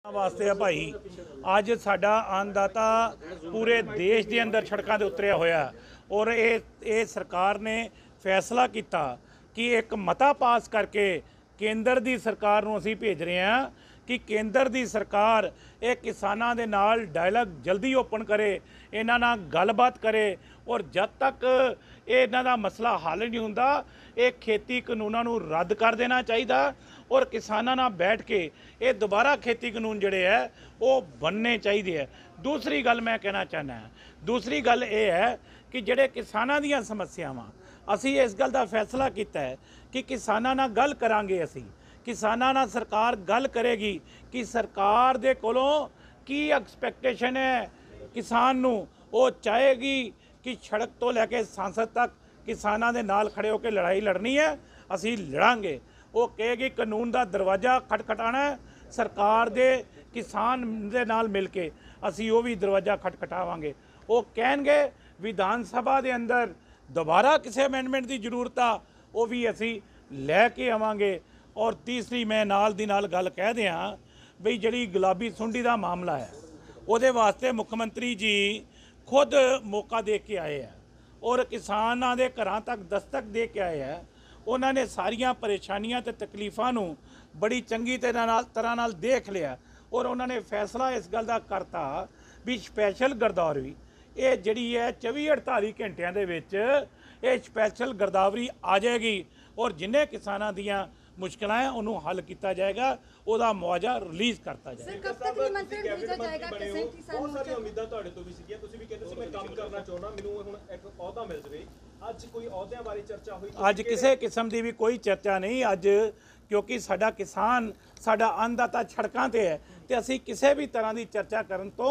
वास्ते है भाई अज साडा अन्नदाता पूरे देश के अंदर सड़कों पर उतरिया होया और ये सरकार ने फैसला किया कि एक मता पास करके केंद्र की सरकार नूं असीं भेज रहे हैं कि केंद्र की सरकार ये किसानों के नाल डायलॉग जल्दी ओपन करे, इन्हां नाल गलबात करे और जब तक इन्हां दा मसला हल नहीं हुंदा ये खेती कानूनों नूं रद्द कर देना चाहिए और किसानों नाल बैठ के ये दोबारा खेती कानून जिहड़े है वो बनने चाहिए है। दूसरी गल मैं कहना चाहना है, दूसरी गल ये है कि जिहड़े किसानों दीयां समस्यावां असीं इस गल का फैसला किया है कि किसानों नाल गल करांगे, असीं किसानों नाल सरकार गल करेगी कि सरकार दे कोलों की एक्सपैक्टेशन है, किसान नूं वो चाहेगी कि सड़क तो लैके संसद तक किसानों के नाल खड़े होकर लड़ाई लड़नी है, असीं लड़ांगे। वो कहेगी कानून का दरवाज़ा खटखटाना है, सरकार दे किसान दे नाल मिल के असीं वो भी दरवाज़ा खटखटावांगे। वो कहेंगे विधान सभा के अंदर दोबारा किसी अमेंडमेंट की जरूरत आ वो भी असीं लैके आवांगे। और तीसरी मैं नाल दी नाल गल कह दियां बई जिहड़ी गुलाबी सुंडी का मामला है उहदे वास्ते मुख्यमंत्री जी खुद मौका दे के आए हैं और किसानों के घरां तक दस्तक दे के आए हैं। उन्होंने सारिया परेशानियां ते तकलीफां नूं बड़ी चंगी तरह नाल देख लिया और उन्होंने फैसला इस गल का करता भी स्पैशल गिरदावरी ये जिहड़ी है 24-48 घंटिया दे विच ये स्पैशल गिरदावरी आ जाएगी और जिन्हें किसानों दियां मुश्किल है उन्होंने हल किया जाएगा, उसका मुआवजा रिलीज़ करता जाएगा। अज किसी किस्म की भी कोई चर्चा नहीं अज, क्योंकि साडा किसान साडा अन्नदाता सड़कों पर है तो असी किसी भी तरह की चर्चा करने तो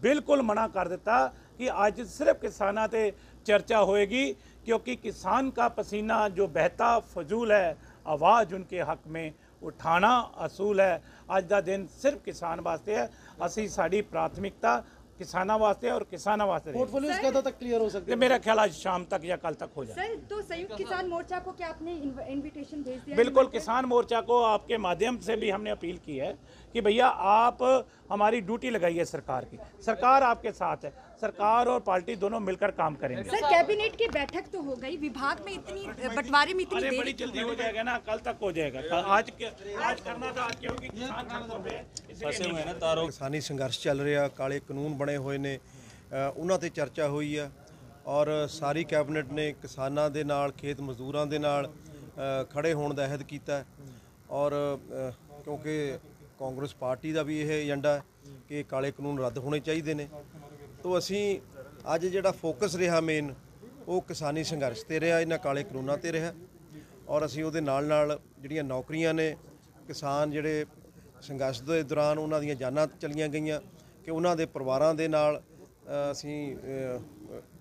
बिल्कुल मना कर दिता कि अज सिर्फ किसानों से चर्चा होएगी, क्योंकि किसान का पसीना जो बहता फजूल है, आवाज़ उनके हक में उठाना असूल है। अज का दिन सिर्फ किसान वास्ते है, असी साड़ी प्राथमिकता किसानों वास्ते और किसानों वास्ते। पोर्टफोलियोज कदों तक क्लियर हो सकते हैं? मेरा ख्याल आज शाम तक या कल तक हो जाए। सर तो संयुक्त किसान मोर्चा को क्या आपने इनविटेशन भेज दिया? बिल्कुल, किसान मोर्चा को आपके माध्यम से भी हमने अपील की है कि भैया आप हमारी ड्यूटी लगाइए सरकार की, सरकार आपके साथ है, सरकार और पार्टी दोनों मिलकर काम करेंगे। सर कैबिनेट की बैठक तो हो गई, विभाग में इतनी बंटवारे में इतनी देरी बड़ी जल्दी हो जाएगा ना, कल तक हो जाएगा। आज करना था क्योंकि किसान सड़कों पे फसे हुए हैं ना, तारों किसानी संघर्ष चल रहा, काले कानून बने हुए ने, उन्हां ते चर्चा हुई है और सारी कैबिनेट ने किसानों के नाल खेत मजदूरों के नाल खड़े होने का अहद किया और क्योंकि कांग्रेस पार्टी का भी यह एजेंडा है कि काले कानून रद्द होने चाहिए ने, तो असी अज जिहड़ा फोकस रहा मेन वो किसानी संघर्ष ते रहा, इन्हां काले कानूनों ते रहा और असी उहदे नाल नाल जिहड़ियां नौकरियां ने किसान जिहड़े संघर्ष के दौरान उन्हां दीयां जानां चलियां गईयां कि उन्हां दे परिवारां दे नाल असी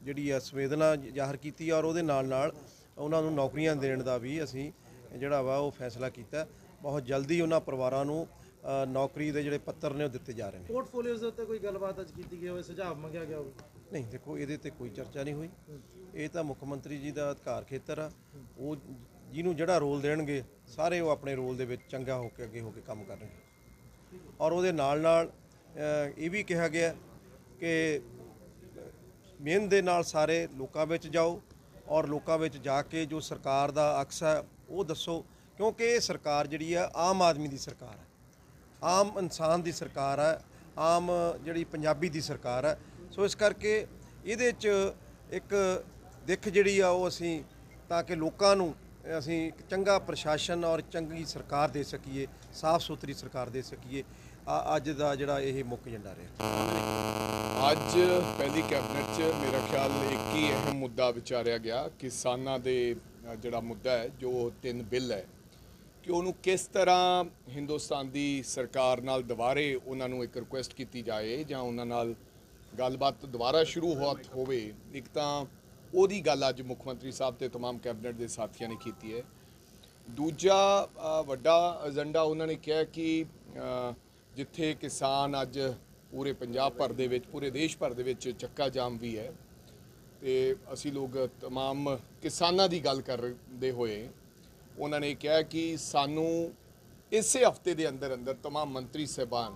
जिहड़ी संवेदना जाहिर की और उहदे नाल नाल उन्हां नूं नौकरियां देण दा भी असी जिहड़ा वा वो फैसला किया। बहुत जल्दी उन्हां परिवारां नूं नौकरी के जिहड़े पत्र ने दिते जा रहे हैं। पोर्टफोलियोज दे उत्ते कोई गलबात अज कीती गई होवे, सुझाव मंगया गया होवे? नहीं, देखो ये ते कोई चर्चा नहीं हुई, ये तो मुख्यमंत्री जी का अधिकार खेतर आ, वो जिन्होंने जिहड़ा रोल देणगे सारे वो अपने रोल दे विच चंगा होकर अगे होकर काम करनगे। और उहदे नाल नाल ये भी कहा गया कि मेहनत दे नाल सारे लोकां विच जाओ और लोकां विच जाके जो सरकार दा अक्स है वो दसो, क्योंकि ये सरकार जिहड़ी है आम आदमी की सरकार है, आम इंसान की सरकार है, आम जिहड़ी पंजाबी की सरकार है। सो इस करके इहदे च एक दिख जिहड़ी आ वो असीं ताकि लोकां नूं असीं चंगा प्रशासन और चंगी सरकार दे सकीए, साफ सुथरी सरकार दे सकीए, अज दा जिहड़ा ये मुख्य एजेंडा रहा। अज पहली कैबिनेट च मेरा ख्याल एक ही अहम मुद्दा विचारिया गया, किसानां दे जिहड़ा मुद्दा है जो 3 बिल है कि उन्होंने किस तरह हिंदुस्तान की सरकार नाल दोबारे उन्होंने एक रिक्वेस्ट की जाए जां उन्हां नाल गलबात दोबारा शुरू होवे। एक तो ओदी गल अज मुख्यमंत्री साहब ते तमाम कैबिनेट के साथियों ने की है। दूजा वड्डा एजेंडा उन्होंने कहा कि जिथे किसान अज पूरे पंजाब भर दे विच पूरे देश भर दे विच चक्का जाम भी है तो असी लोग तमाम किसानां दी गल करदे होए उन्होंने कहा कि सानू इस हफ्ते के अंदर अंदर तमाम मंत्री साहबान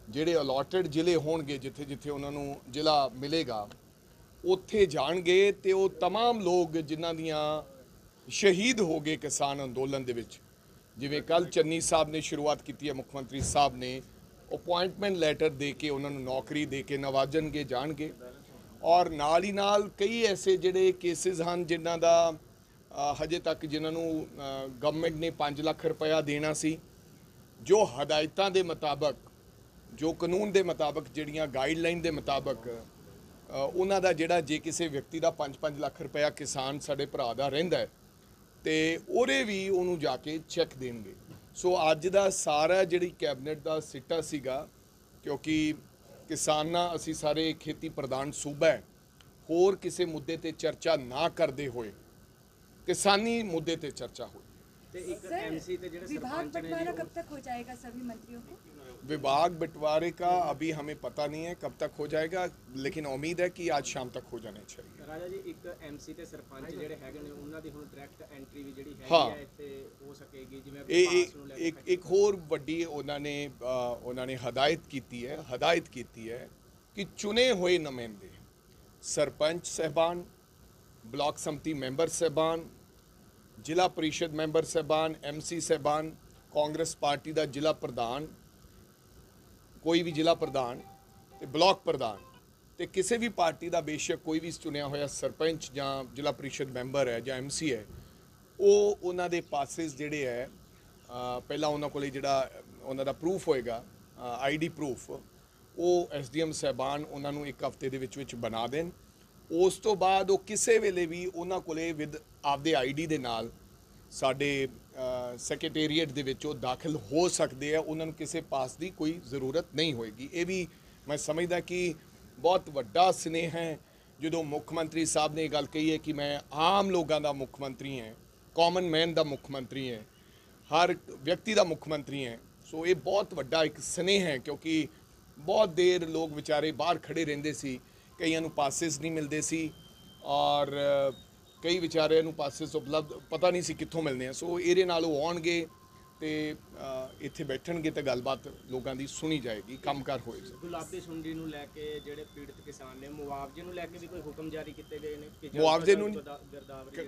ਜਿਹੜੇ ਅਲੋਟਡ ਜ਼ਿਲ੍ਹੇ ਹੋਣਗੇ, ਜਿੱਥੇ ਜਿੱਥੇ ਉਹਨਾਂ ਨੂੰ ਜ਼ਿਲ੍ਹਾ ਮਿਲੇਗਾ, ਉੱਥੇ ਜਾਣਗੇ ਤੇ ਉਹ तमाम ਲੋਕ ਜਿਨ੍ਹਾਂ ਦੀਆਂ ਸ਼ਹੀਦ ਹੋ ਗਏ ਕਿਸਾਨ ਅੰਦੋਲਨ ਦੇ ਵਿੱਚ, ਜਿਵੇਂ ਕੱਲ ਚੰਨੀ ਸਾਹਿਬ ਨੇ ਸ਼ੁਰੂਆਤ ਕੀਤੀ ਹੈ, ਮੁੱਖ ਮੰਤਰੀ ਸਾਹਿਬ ਨੇ ਅਪਾਇੰਟਮੈਂਟ ਲੈਟਰ ਦੇ ਕੇ ਉਹਨਾਂ ਨੂੰ ਨੌਕਰੀ ਦੇ ਕੇ ਨਵਾਜਣਗੇ ਜਾਣਗੇ। ਔਰ ਨਾਲ ਹੀ ਨਾਲ ਕਈ ਐਸੇ ਜਿਹੜੇ ਕੇਸਿਸ ਹਨ ਜਿਨ੍ਹਾਂ ਦਾ ਹਜੇ ਤੱਕ ਜਿਨ੍ਹਾਂ ਨੂੰ ਗਵਰਨਮੈਂਟ ਨੇ 5 ਲੱਖ ਰੁਪਇਆ ਦੇਣਾ ਸੀ, ਜੋ ਹਦਾਇਤਾਂ ਦੇ ਮੁਤਾਬਕ, ਜੋ ਕਾਨੂੰਨ ਦੇ ਮੁਤਾਬਕ, ਜਿਹੜੀਆਂ ਗਾਈਡਲਾਈਨ ਦੇ ਮੁਤਾਬਕ ਉਹਨਾਂ ਦਾ ਜਿਹੜਾ ਜੇ ਕਿਸੇ ਵਿਅਕਤੀ ਦਾ 5-5 ਲੱਖ ਰੁਪਇਆ ਕਿਸਾਨ ਸਾਡੇ ਭਰਾ ਦਾ ਰਹਿੰਦਾ ਹੈ ਤੇ ਉਹਦੇ ਵੀ ਉਹਨੂੰ ਜਾ ਕੇ ਚੈੱਕ ਦੇਣਗੇ। ਸੋ ਅੱਜ ਦਾ ਸਾਰਾ ਜਿਹੜੀ ਕੈਬਨਿਟ ਦਾ ਸਿੱਟਾ ਸੀਗਾ, ਕਿਉਂਕਿ ਕਿਸਾਨਾਂ ਅਸੀਂ ਸਾਰੇ ਖੇਤੀ ਪ੍ਰਧਾਨ ਸੂਬਾ ਹੈ, ਹੋਰ ਕਿਸੇ ਮੁੱਦੇ ਤੇ ਚਰਚਾ ਨਾ ਕਰਦੇ ਹੋਏ किसानी मुद्दे पे चर्चा हुई। विभाग बंटवारा कब तक हो जाएगा सभी मंत्रियों को? विभाग बंटवारे का अभी हमें पता नहीं है कब तक हो जाएगा, लेकिन उम्मीद है कि आज शाम तक हो जाना चाहिए। राजा जी, एक एमसी ते सरपंच ਜਿਹੜੇ ਹੈਗੇ ਨੇ ਉਹਨਾਂ ਦੀ ਹੁਣ ਡਾਇਰੈਕਟ ਐਂਟਰੀ ਵੀ ਜਿਹੜੀ ਹਾਂ। ਹੈ ਇੱਥੇ ਹੋ ਸਕੇਗੀ, ਜਿਵੇਂ ਪਾਸ ਨੂੰ ਲੈ ਕੇ एक ਹੋਰ ਵੱਡੀ ਉਹਨਾਂ ਨੇ ਹਦਾਇਤ ਕੀਤੀ ਹੈ ਕਿ ਚੁਣੇ ਹੋਏ ਨੁਮਾਇੰਦੇ ਸਰਪੰਚ ਸਹਿਬਾਨ, ब्लॉक समिति मैंबर साहबान, जिला परिषद मैंबर साहबान, MC साहबान, कांग्रेस पार्टी का जिला प्रधान, कोई भी जिला प्रधान ते ब्लॉक प्रधान ते किसी भी पार्टी का बेशक कोई भी चुनिया होया सरपंच या जिला परिषद मैंबर है या MC है, वो उन्होंने दे पासिस जिहड़े है पहला उन्होंने कोले जिहड़ा उन्हों दा प्रूफ होएगा ID प्रूफ, वो SDM साहबान उन्होंने एक हफ्ते दे विच बना देन। ਉਸ ਤੋਂ ਬਾਅਦ ਉਹ ਕਿਸੇ ਵੇਲੇ ਵੀ ਉਹਨਾਂ ਕੋਲੇ ਵਿਦ ਆਪਦੇ ਆਈਡੀ ਦੇ ਨਾਲ ਸਾਡੇ ਸੈਕਟਰੀਏਟ ਦੇ ਵਿੱਚ ਉਹ ਦਾਖਲ ਹੋ ਸਕਦੇ ਆ, ਉਹਨਾਂ ਨੂੰ ਕਿਸੇ ਪਾਸ ਦੀ ਕੋਈ ਜ਼ਰੂਰਤ ਨਹੀਂ ਹੋਏਗੀ। ਇਹ ਵੀ ਮੈਂ ਸਮਝਦਾ ਕਿ ਬਹੁਤ ਵੱਡਾ ਸਨੇਹ ਹੈ ਜਦੋਂ ਮੁੱਖ ਮੰਤਰੀ ਸਾਹਿਬ ਨੇ ਇਹ ਗੱਲ ਕਹੀ ਹੈ ਕਿ ਮੈਂ ਆਮ ਲੋਕਾਂ ਦਾ ਮੁੱਖ ਮੰਤਰੀ ਹਾਂ, ਕਾਮਨ ਮੈਨ ਦਾ ਮੁੱਖ ਮੰਤਰੀ ਹਾਂ, ਹਰ ਵਿਅਕਤੀ ਦਾ ਮੁੱਖ ਮੰਤਰੀ ਹਾਂ। ਸੋ ਇਹ ਬਹੁਤ ਵੱਡਾ ਇੱਕ ਸਨੇਹ ਹੈ, ਕਿਉਂਕਿ ਬਹੁਤ ਦੇਰ ਲੋਕ ਵਿਚਾਰੇ ਬਾਹਰ ਖੜੇ ਰਹਿੰਦੇ ਸੀ, ਕਈਆਂ ਨੂੰ ਪਾਸਿਸ ਨਹੀਂ ਮਿਲਦੇ ਸੀ ਔਰ ਕਈ ਵਿਚਾਰਿਆਂ ਨੂੰ ਪਾਸਿਸ ਉਪਲਬਧ ਪਤਾ ਨਹੀਂ ਸੀ ਕਿੱਥੋਂ ਮਿਲਨੇ ਆ। ਸੋ ਇਹਦੇ ਨਾਲ ਉਹ ਆਉਣਗੇ ਤੇ ਇੱਥੇ ਬੈਠਣਗੇ ਤੇ ਗੱਲਬਾਤ ਲੋਕਾਂ ਦੀ ਸੁਣੀ ਜਾਏਗੀ, ਕੰਮਕਾਰ ਹੋਏਗਾ। ਗੁਲਾਬੀ ਸੁੰਡੀ ਨੂੰ ਲੈ ਕੇ ਜਿਹੜੇ ਪੀੜਤ ਕਿਸਾਨ ਨੇ ਮੁਆਵਜ਼ੇ ਨੂੰ ਲੈ ਕੇ ਵੀ ਕੋਈ ਹੁਕਮ ਜਾਰੀ ਕੀਤੇ ਗਏ ਨੇ ਕਿ ਮੁਆਵਜ਼ੇ ਨੂੰ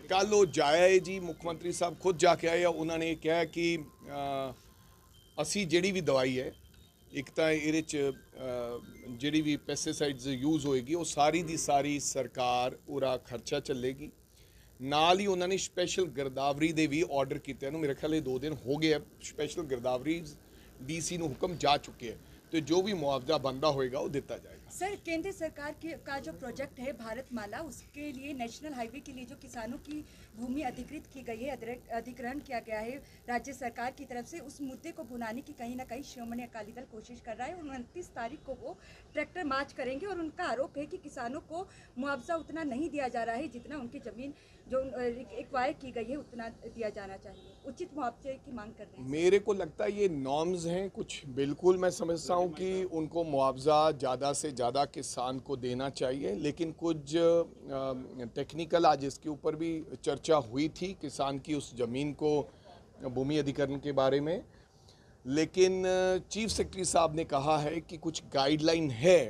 ਕੱਲ ਉਹ ਜਾਇਆ ਹੈ ਜੀ, ਮੁੱਖ ਮੰਤਰੀ ਸਾਹਿਬ ਖੁਦ ਜਾ ਕੇ ਆਏ ਆ। ਉਹਨਾਂ ਨੇ ਕਿਹਾ ਕਿ ਅਸੀਂ ਜਿਹੜੀ ਵੀ ਦਵਾਈ ਹੈ, ਇੱਕ ਤਾਂ ਇਹਦੇ 'ਚ ਜਿਹੜੀ ਵੀ ਪੈਸਟੀਸਾਈਡਸ ਯੂਜ਼ ਹੋਏਗੀ ਉਹ ਸਾਰੀ ਦੀ ਸਾਰੀ ਸਰਕਾਰ ਉਹਦਾ ਖਰਚਾ ਚੱਲੇਗੀ। ਨਾਲ ਹੀ ਉਹਨਾਂ ਨੇ ਸਪੈਸ਼ਲ ਗਿਰਦਾਵਰੀ ਦੇ ਵੀ ਆਰਡਰ ਕੀਤੇ ਨੂੰ, ਮੇਰੇ ਖਿਆਲ ਇਹ 2 ਦਿਨ ਹੋ ਗਏ ਆ, ਸਪੈਸ਼ਲ ਗਿਰਦਾਵਰੀ DC ਨੂੰ ਹੁਕਮ ਜਾ ਚੁੱਕੇ ਹੈ तो जो भी मुआवजा बनता होएगा वो देता जाएगा। सर, केंद्र सरकार का जो प्रोजेक्ट है भारतमाला, उसके लिए नेशनल हाईवे के लिए जो किसानों की भूमि अधिकृत की गई है, अधिग्रहण किया गया है राज्य सरकार की तरफ से, उस मुद्दे को भुनाने की कहीं ना कहीं श्रोमणी अकाली दल कोशिश कर रहा है। 29 तारीख को वो ट्रैक्टर मार्च करेंगे और उनका आरोप है कि किसानों को मुआवजा उतना नहीं दिया जा रहा है जितना उनकी ज़मीन जो एक्वायर की गई है उतना दिया जाना चाहिए। उचित मुआवजे की मांग कर रहे हैं। मेरे को लगता है ये नॉर्म्स हैं कुछ, बिल्कुल मैं समझता हूँ कि उनको मुआवजा ज़्यादा से ज़्यादा किसान को देना चाहिए, लेकिन कुछ टेक्निकल आज इसके ऊपर भी चर्चा हुई थी किसान की उस ज़मीन को भूमि अधिग्रहण के बारे में, लेकिन चीफ सेक्रेटरी साहब ने कहा है कि कुछ गाइडलाइन है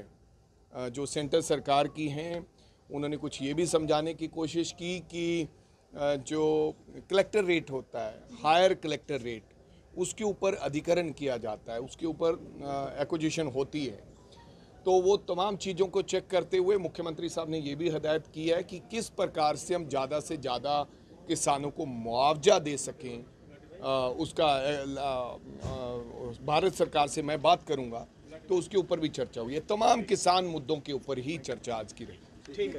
जो सेंटर सरकार की हैं। उन्होंने कुछ ये भी समझाने की कोशिश की कि जो कलेक्टर रेट होता है, हायर कलेक्टर रेट, उसके ऊपर अधिग्रहण किया जाता है, उसके ऊपर एक्विजिशन होती है, तो वो तमाम चीज़ों को चेक करते हुए मुख्यमंत्री साहब ने ये भी हदायत की है कि किस प्रकार से हम ज़्यादा से ज़्यादा किसानों को मुआवजा दे सकें। उसका भारत सरकार से मैं बात करूंगा तो उसके ऊपर भी चर्चा हुई है। तमाम किसान मुद्दों के ऊपर ही चर्चा आज की रही। ठीक है।